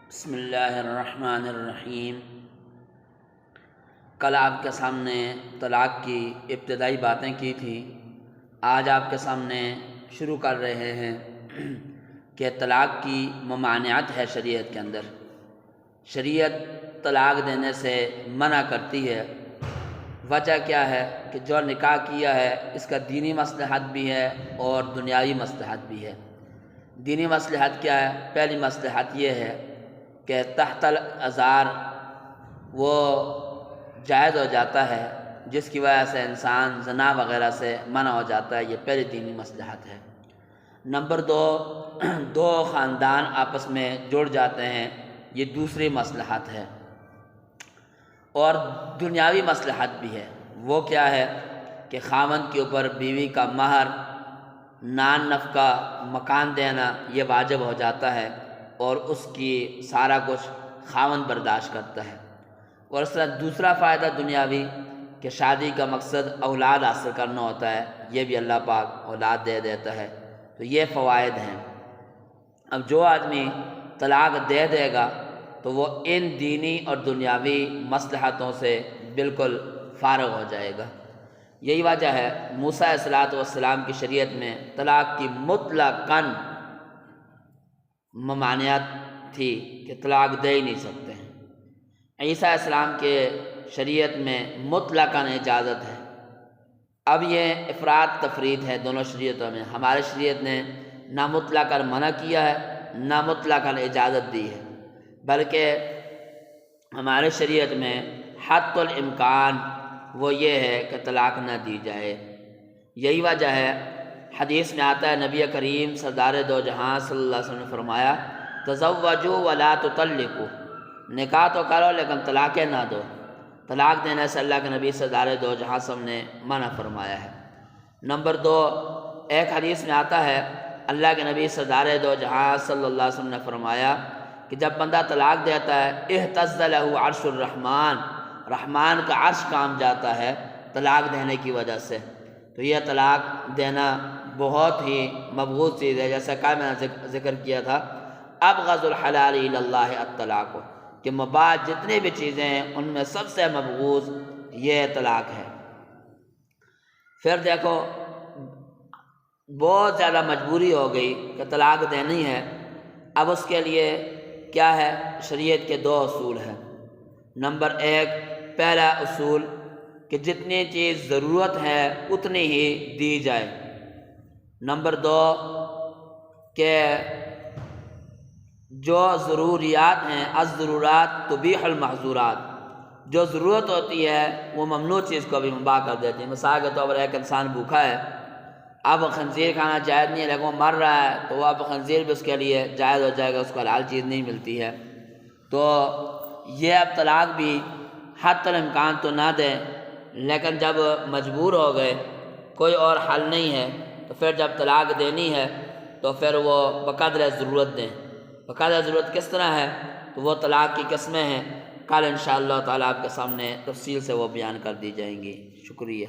بسم اللہ الرحمن الرحیم۔ کل آپ کے سامنے طلاق کی ابتدائی باتیں کی تھیں۔ آج آپ کے سامنے شروع کر رہے ہیں کہ طلاق کی ممانعت ہے شریعت کے اندر۔ شریعت طلاق دینے سے منع کرتی ہے۔ وجہ کیا ہے کہ جو نکاح کیا ہے اس کا دینی مصلحت بھی ہے اور دنیاوی مصلحت بھی ہے۔ دینی مصلحت کیا ہے؟ پہلی مصلحت یہ ہے کہ تحت الازار وہ جائز ہو جاتا ہے، جس کی وجہ سے انسان زنا وغیرہ سے منع ہو جاتا ہے۔ یہ پہلی دینی مصلحت ہے۔ نمبر دو خاندان آپس میں جڑ جاتے ہیں، یہ دوسری مصلحت ہے۔ اور دنیاوی مصلحت بھی ہے۔ وہ کیا ہے کہ خاوند کے اوپر بیوی کا مہر، نان نفقہ، مکان دینا یہ واجب ہو جاتا ہے اور اس کی سارا کچھ خاوند برداشت کرتا ہے۔ اور اس طرح دوسرا فائدہ دنیاوی کہ شادی کا مقصد اولاد حاصل کرنا ہوتا ہے، یہ بھی اللہ پاک اولاد دے دیتا ہے۔ تو یہ فوائد ہیں۔ اب جو آدمی طلاق دے دے گا تو وہ ان دینی اور دنیاوی مصلحتوں سے بالکل فارغ ہو جائے گا۔ یہی وجہ ہے موسیٰ علیہ السلام کی شریعت میں طلاق کی مطلقاً ممانعت تھی کہ طلاق دے ہی نہیں سکتے ہیں۔ عیسیٰ علیہ السلام کے شریعت میں مطلقاً اجازت ہے۔ اب یہ افراد تفرید ہے دونوں شریعتوں میں۔ ہماری شریعت نے نہ مطلقاً منع کیا ہے نہ مطلقاً اجازت دی ہے، بلکہ ہماری شریعت میں حت الامکان وہ یہ ہے کہ طلاق نہ دی جائے۔ یہی وجہ ہے حدیث میں آتا ہے، نبی کریم سردار دو جہاں صلی اللہ علیہ وسلم نے فرمایا، تزوجوا ولا تطلقوا، نکاح تو کرو لیکن طلاقیں نہ دو۔ طلاق دینے سے اللہ کے نبی سردار دو جہاں صلی اللہ علیہ وسلم نے منع فرمایا ہے۔ نمبر دو، ایک حدیث میں آتا ہے اللہ کے نبی سردار دو جہاں صلی اللہ علیہ وسلم نے فرمایا کہ جب بندہ طلاق دیتا ہے، اہتز لہ عرش الرحمن، رحمان کا عرش کام جاتا ہے طلاق دینے کی وجہ سے۔ تو یہ طلاق دینا بہت ہی مبغوض چیز ہے، جیسا کہ میں نے ذکر کیا تھا، ابغض الحلال الی اللہ الطلاق، کہ مباح جتنی بھی چیزیں ہیں ان میں سب سے مبغوض یہ طلاق ہے۔ پھر دیکھو بہت زیادہ مجبوری ہو گئی کہ طلاق دینی ہے، اب اس کے لیے کیا ہے؟ شریعت کے دو اصول ہیں۔ نمبر ایک، پہلا اصول کہ جتنی چیز ضرورت ہے اتنی ہی دی جائے۔ نمبر دو کہ جو ضروریات ہیں، الضرورات تبیح المحظورات، جو ضرورت ہوتی ہے وہ ممنوع چیز کو بھی مباح کر دیتی ہے۔ مثال کے طور پر ایک انسان بھوکا ہے، اب خنزیر کھانا جائز نہیں ہے لیکن وہ مر رہا ہے، تو وہ اب خنزیر بھی اس کے لیے جائز ہو جائے گا، اس کو حلال چیز نہیں ملتی ہے۔ تو یہ اب طلاق بھی حت الامکان تو نہ دیں، لیکن جب مجبور ہو گئے کوئی اور حل نہیں ہے تو پھر جب طلاق دینی ہے تو پھر وہ بقدر ضرورت دیں۔ بقدر ضرورت کس طرح ہے؟ تو وہ طلاق کی قسمیں ہیں، کل انشاءاللہ تعالیٰ آپ کے سامنے تفصیل سے وہ بیان کر دی جائیں گی۔ شکریہ۔